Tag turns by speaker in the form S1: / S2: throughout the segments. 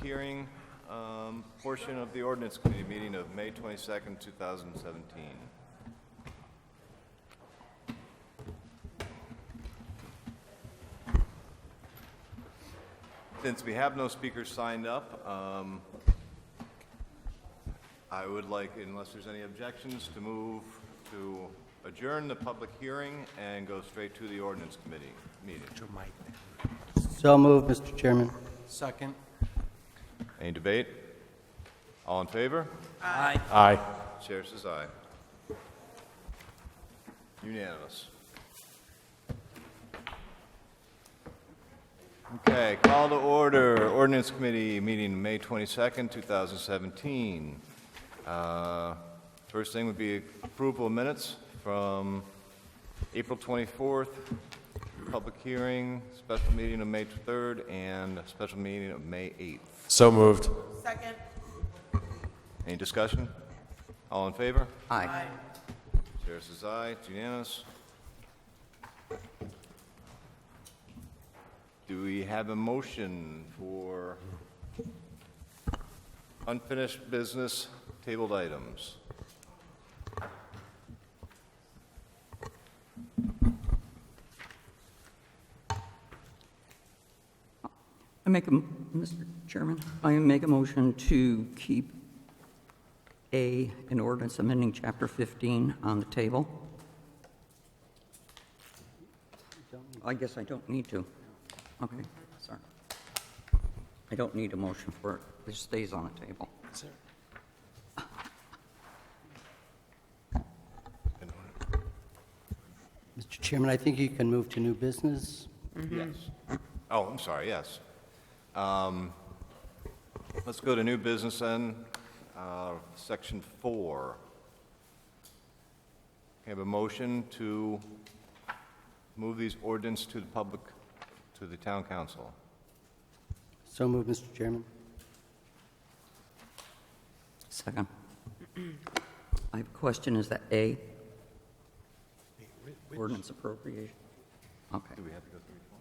S1: hearing portion of the Ordinance Committee meeting of May 22nd, 2017. Since we have no speakers signed up, I would like, unless there's any objections, to move to adjourn the public hearing and go straight to the Ordinance Committee meeting.
S2: So moved, Mr. Chairman.
S3: Second.
S1: Any debate? All in favor?
S3: Aye.
S4: Aye.
S1: Chair says aye. Unanimous. Okay, call to order. Ordinance Committee meeting May 22nd, 2017. First thing would be approval of minutes from April 24th, public hearing, special meeting of May 3rd, and a special meeting of May 8th.
S4: So moved.
S5: Second.
S1: Any discussion? All in favor?
S2: Aye.
S1: Chair says aye. It's unanimous. Do we have a motion for unfinished business tabled items?
S6: Mr. Chairman, I make a motion to keep an ordinance amending Chapter 15 on the table. I guess I don't need to. Okay, sorry. I don't need a motion for it. It just stays on the table.
S2: Mr. Chairman, I think you can move to new business.
S1: Yes. Oh, I'm sorry, yes. Let's go to new business then, section 4. I have a motion to move these ordinance to the public, to the town council.
S2: So moved, Mr. Chairman.
S6: Second. I have a question. Is that A? Ordinance appropriation? Okay.
S1: Do we have to go through each one?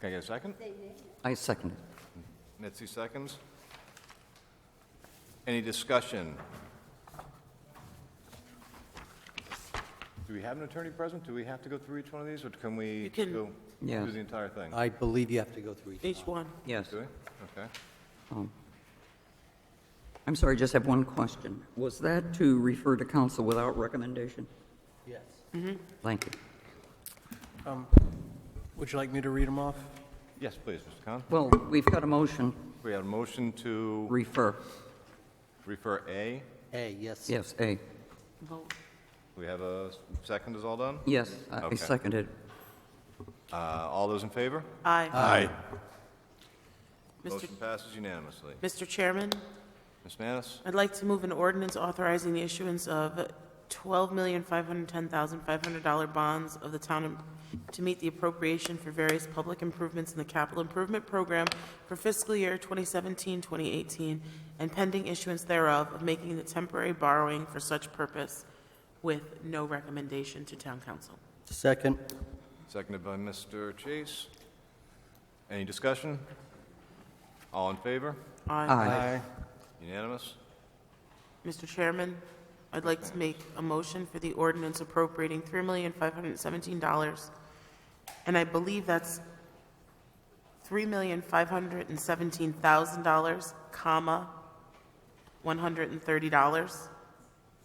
S1: Can I get a second?
S6: I second it.
S1: Mitzi seconds. Any discussion? Do we have an attorney present? Do we have to go through each one of these, or can we
S5: can-
S1: go
S6: Yes.
S1: through the entire thing?
S2: I believe you have to go through
S5: Each one.
S6: Yes.
S1: Do we? Okay.
S6: I'm sorry, I just have one question. Was that to refer to council without recommendation?
S2: Yes.
S6: Thank you.
S3: Would you like me to read them off?
S1: Yes, please, Mr. Khan.
S6: Well, we've got a motion,
S1: We have a motion to
S6: refer.
S1: refer A.
S2: A, yes.
S6: Yes, A.
S5: Vote.
S1: We have a second is all done?
S6: Yes, I
S1: Okay.
S6: seconded.
S1: All those in favor?
S5: Aye.
S4: Aye.
S1: Motion passes unanimously.
S5: Mr. Chairman,
S1: Ms. Manis?
S5: I'd like to move an ordinance authorizing the issuance of $12,510,500 bonds of the town to meet the appropriation for various public improvements in the capital improvement program for fiscal year 2017-2018, and pending issuance thereof, of making the temporary borrowing for such purpose with no recommendation to town council.
S2: Second.
S1: Seconded by Mr. Chase. Any discussion? All in favor?
S6: Aye.
S1: Unanimous?
S5: Mr. Chairman, I'd like to make a motion for the ordinance appropriating $3,517, and I believe that's $3,517,000, comma, $130.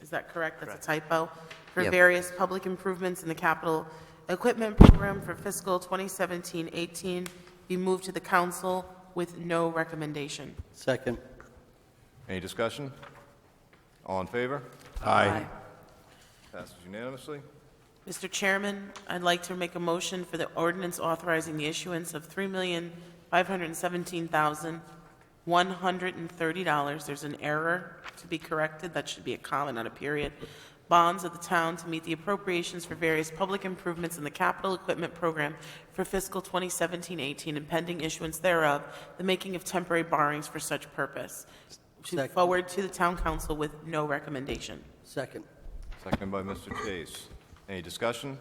S5: Is that correct? That's a typo. For
S6: Yep.
S5: various public improvements in the capital equipment program for fiscal 2017-18, be moved to the council with no recommendation.
S2: Second.
S1: Any discussion? All in favor?
S4: Aye.
S1: Passes unanimously.
S5: Mr. Chairman, I'd like to make a motion for the ordinance authorizing the issuance of $3,517,130. There's an error to be corrected. That should be a comma, not a period. Bonds of the town to meet the appropriations for various public improvements in the capital equipment program for fiscal 2017-18 and pending issuance thereof, the making of temporary borrowings for such purpose. To
S2: Second.
S5: forward to the town council with no recommendation.
S2: Second.
S1: Seconded by Mr. Chase. Any discussion?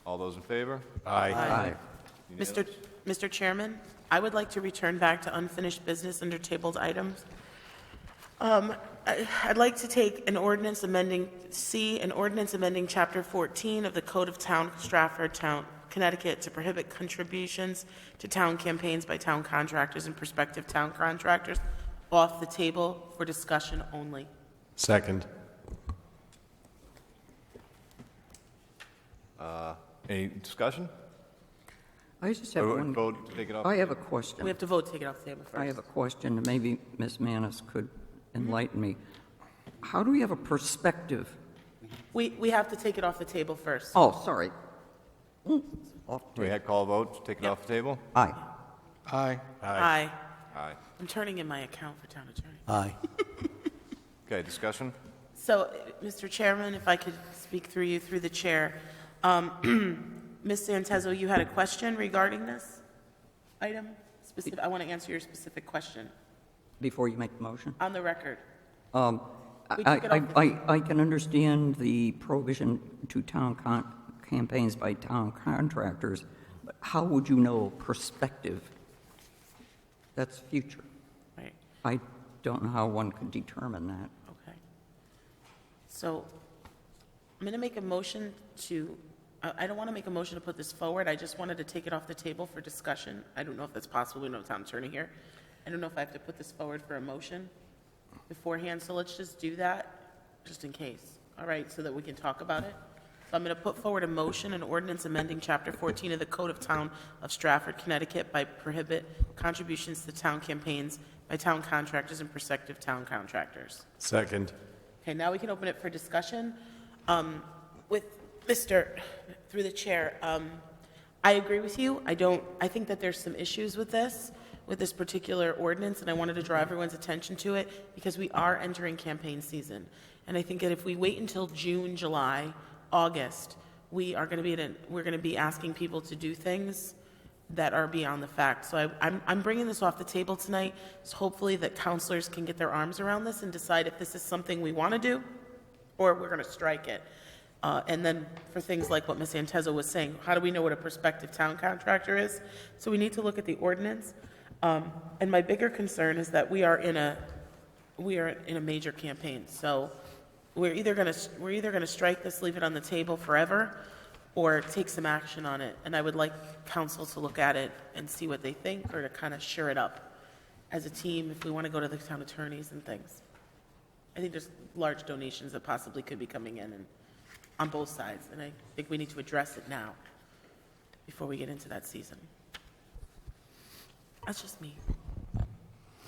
S1: All those in favor?
S4: Aye.
S6: Aye.
S5: Mr. Chairman, I would like to return back to unfinished business under tabled items. I'd like to take an ordinance amending, an ordinance amending Chapter 14 of the Code of Town, Stratford, Town, Connecticut, to prohibit contributions to town campaigns by town contractors and prospective town contractors off the table for discussion only.
S4: Second.
S1: Any discussion?
S6: I just have
S1: Or
S6: one,
S1: vote to take it off?
S6: I have a
S5: We
S6: question.
S5: have to vote to take it off the table first.
S6: I have a question, and maybe Ms. Manis could enlighten me. How do we have a perspective?
S5: We have to take it off the table first.
S6: Oh, sorry. Off
S1: We had call vote to take it off the table?
S6: Aye.
S3: Aye.
S5: Aye.
S1: Aye.
S5: I'm turning in my account for town attorney.
S2: Aye.
S1: Okay, discussion?
S5: So, Mr. Chairman, if I could speak through you, through the chair. Ms. Santezo, you had a question regarding this item? I want to answer your specific question
S6: Before you make the motion?
S5: on the record.
S6: I
S5: We took it off
S6: I can understand the prohibition to town campaigns by town contractors, but how would you know perspective? That's future.
S5: Right,
S6: I don't know how one could determine that.
S5: okay. So, I'm going to make a motion to, I don't want to make a motion to put this forward. I just wanted to take it off the table for discussion. I don't know if that's possible. We don't have a town attorney here. I don't know if I have to put this forward for a motion beforehand, so let's just do that, just in case. All right, so that we can talk about it. So I'm going to put forward a motion, an ordinance amending Chapter 14 of the Code of Town of Stratford, Connecticut by prohibit contributions to town campaigns by town contractors and prospective town contractors.
S4: Second.
S5: Okay, now we can open it for discussion. With Mr., through the chair, I agree with you. I think that there's some issues with this particular ordinance, and I wanted to draw everyone's attention to it because we are entering campaign season. And I think that if we wait until June, July, August, we're going to be asking people to do things that are beyond the fact. So I'm bringing this off the table tonight, so hopefully that counselors can get their arms around this and decide if this is something we want to do or we're going to strike it. And then for things like what Ms. Santezo was saying, how do we know what a prospective town contractor is? So we need to look at the ordinance. And my bigger concern is that we are in a major campaign. So we're either going to strike this, leave it on the table forever, or take some action on it. And I would like council to look at it and see what they think, or to kind of sure it up as a team if we want to go to the town attorneys and things. I think there's large donations that possibly could be coming in and on both sides, and I think we need to address it now before we get into that season. That's just me.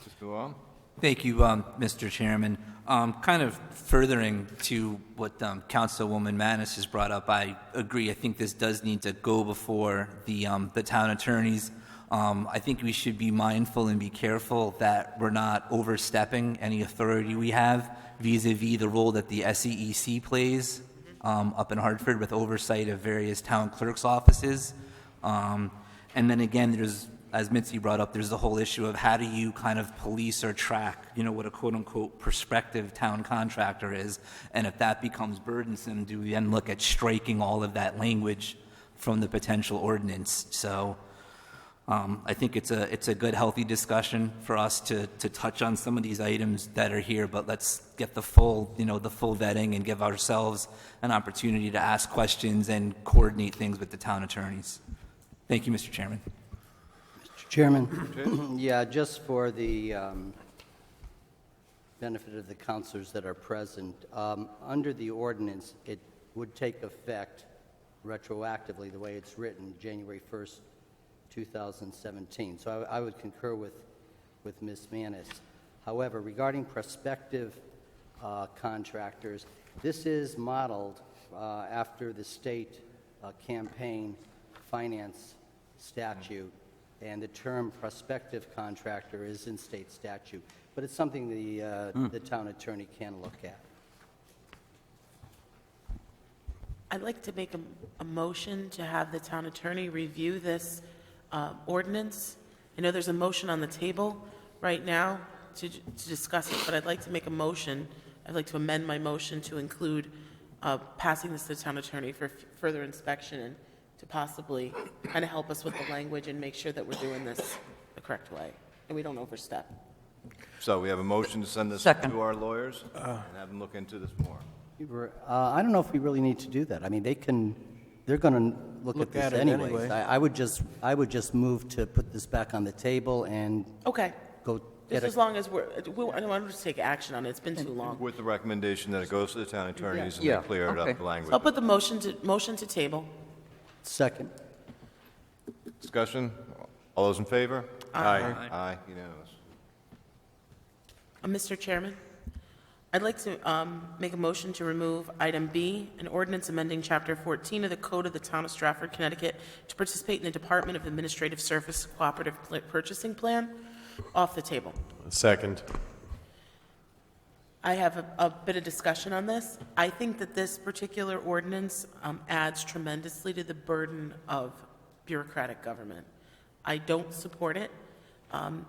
S1: Just go on.
S7: Thank you, Mr. Chairman. Kind of furthering to what Councilwoman Manis has brought up, I agree. I think this does need to go before the town attorneys. I think we should be mindful and be careful that we're not overstepping any authority we have vis-a-vis the role that the SEEC plays up in Hartford with oversight of various town clerk's offices. And then again, there's, as Mitzi brought up, there's the whole issue of how do you kind of police or track, what a quote-unquote prospective town contractor is, and if that becomes burdensome, do we then look at striking all of that language from the potential ordinance? So I think it's a good, healthy discussion for us to touch on some of these items that are here, but let's get the full vetting and give ourselves an opportunity to ask questions and coordinate things with the town attorneys. Thank you, Mr. Chairman.
S2: Mr. Chairman, yeah, just for the benefit of the counselors that are present, under the ordinance, it would take effect retroactively, the way it's written, January 1st, 2017. So I would concur with Ms. Manis. However, regarding prospective contractors, this is modeled after the state campaign finance statute, and the term prospective contractor is in state statute. But it's something the town attorney can look at.
S5: I'd like to make a motion to have the town attorney review this ordinance. I know there's a motion on the table right now to discuss it, but I'd like to make a motion. I'd like to amend my motion to include passing this to the town attorney for further inspection and to possibly kind of help us with the language and make sure that we're doing this correct way, and we don't overstep.
S1: So we have a motion to send this
S6: Second.
S1: to our lawyers and have them look into this more.
S2: I don't know if we really need to do that. I mean, they're going to look at
S3: Look
S2: this
S3: at it
S2: anyways.
S3: anyway.
S2: I would just move to put this back on the table and
S5: Okay,
S2: go
S5: just
S2: get
S5: as
S2: it.
S5: long as I don't want to take action on it, it's been too long.
S1: With the recommendation that it goes to the town attorneys and
S6: Yeah,
S1: they clear it
S6: okay.
S1: up, the language.
S5: So I'll put the motion to table.
S2: Second.
S1: Discussion? All those in favor?
S4: Aye.
S1: Aye, unanimous.
S5: Mr. Chairman, I'd like to make a motion to remove item B, an ordinance amending Chapter 14 of the Code of the Town of Stratford, Connecticut, to participate in the Department of Administrative Service Cooperative Purchasing Plan, off the table.
S4: Second.
S5: I have a bit of discussion on this. I think that this particular ordinance adds tremendously to the burden of bureaucratic government. I don't support it,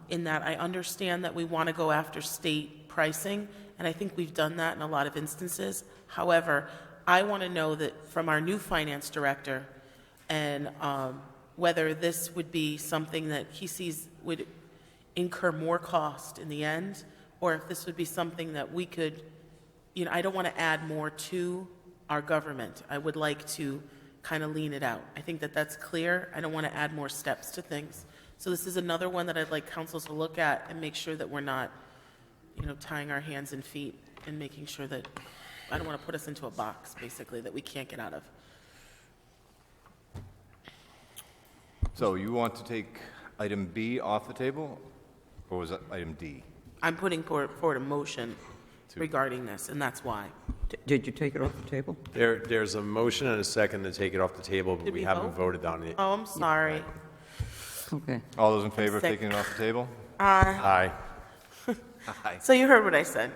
S5: in that I understand that we want to go after state pricing, and I think we've done that in a lot of instances. However, I want to know that from our new finance director, and whether this would be something that he sees would incur more cost in the end, or if this would be something that we could, I don't want to add more to our government. I would like to kind of lean it out. I think that that's clear. I don't want to add more steps to things. So this is another one that I'd like council to look at and make sure that we're not, tying our hands and feet and making sure that, I don't want to put us into a box, basically, that we can't get out of.
S1: So you want to take item B off the table, or was that item D?
S5: I'm putting forward a motion regarding this, and that's why.
S6: Did you take it off the table?
S4: There's a motion and a second to take it off the table, but
S5: Did
S4: we
S5: we
S4: haven't
S5: vote?
S4: voted on it.
S5: Oh, I'm sorry.
S6: Okay.
S1: All those in favor of
S5: Sec-
S1: taking it off the table?
S4: Aye.
S5: So you heard what I said.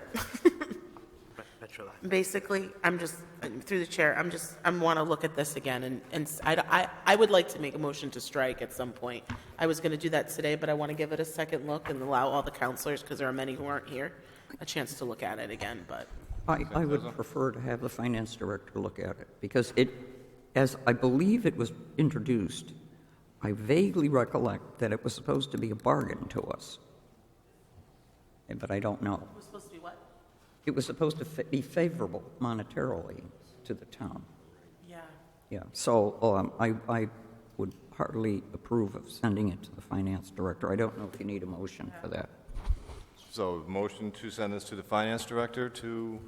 S5: Basically, I'm just, through the chair, I want to look at this again, and I would like to make a motion to strike at some point. I was going to do that today, but I want to give it a second look and allow all the counselors, because there are many who aren't here, a chance to look at it again, but.
S6: I would prefer to have the finance director look at it, because as I believe it was introduced, I vaguely recollect that it was supposed to be a bargain to us. But I don't know.
S5: It was supposed to be what?
S6: It was supposed to be favorable monetarily to the town.
S5: Yeah.
S6: Yeah, so I would heartily approve of sending it to the finance director. I don't know if you need a motion for that.
S1: So motion to send this to the finance director to,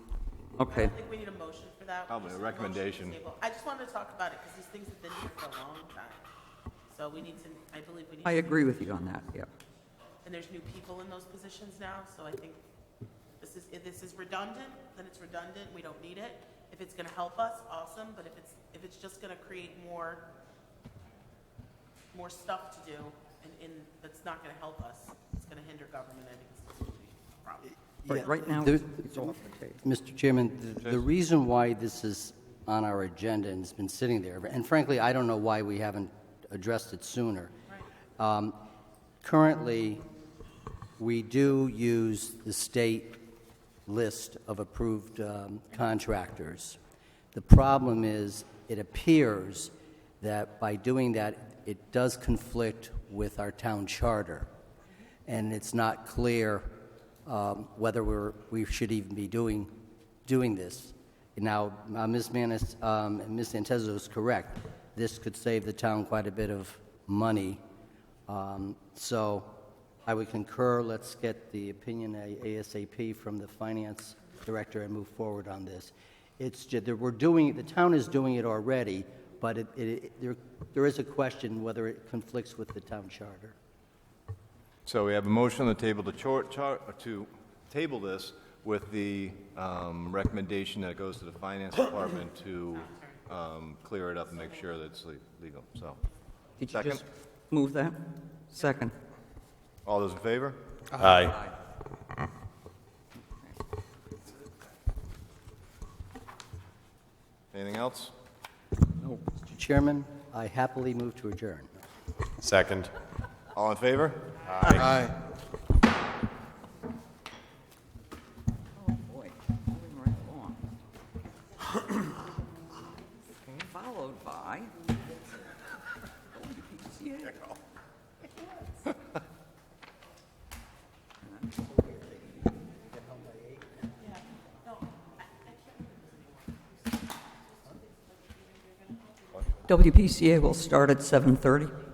S5: I
S6: Okay,
S5: don't think we need a motion for that.
S1: Probably
S5: We
S1: a
S5: just need motion to
S1: recommendation.
S5: table. I just wanted to talk about it, because these things have been here for a long time. So we need to, I believe we need to.
S6: I agree with you on that, yeah.
S5: And there's new people in those positions now, so I think if this is redundant, then it's redundant, we don't need it. If it's gonna help us, awesome, but if it's just gonna create more stuff to do, and that's not gonna help us, it's gonna hinder government, I think it's gonna be a problem.
S6: But right now,
S2: There-
S6: it's off the table.
S2: Mr. Chairman, the reason why this is on our agenda and it's been sitting there, and frankly, I don't know why we haven't addressed it sooner. Currently, we do use the state list of approved contractors. The problem is, it appears that by doing that, it does conflict with our town charter, and it's not clear whether we should even be doing this. Now, Ms. Manis and Ms. Santezo is correct. This could save the town quite a bit of money. So I would concur, let's get the opinion ASAP from the finance director and move forward on this. It's just that the town is doing it already, but there is a question whether it conflicts with the town charter.
S1: so we have a motion on the table to table this with the recommendation that it goes to the finance department to clear it up and make sure that it's legal, so.
S6: Did you
S1: Second?
S6: just move that? Second.
S1: All those in favor?
S4: Aye.
S1: Anything else?
S6: No.
S2: Mr. Chairman, I happily move to adjourn.
S4: Second.
S1: All in favor?
S3: Aye.
S6: Oh, boy, moving right along. Followed by WPCA. WPCA will start at 7:30.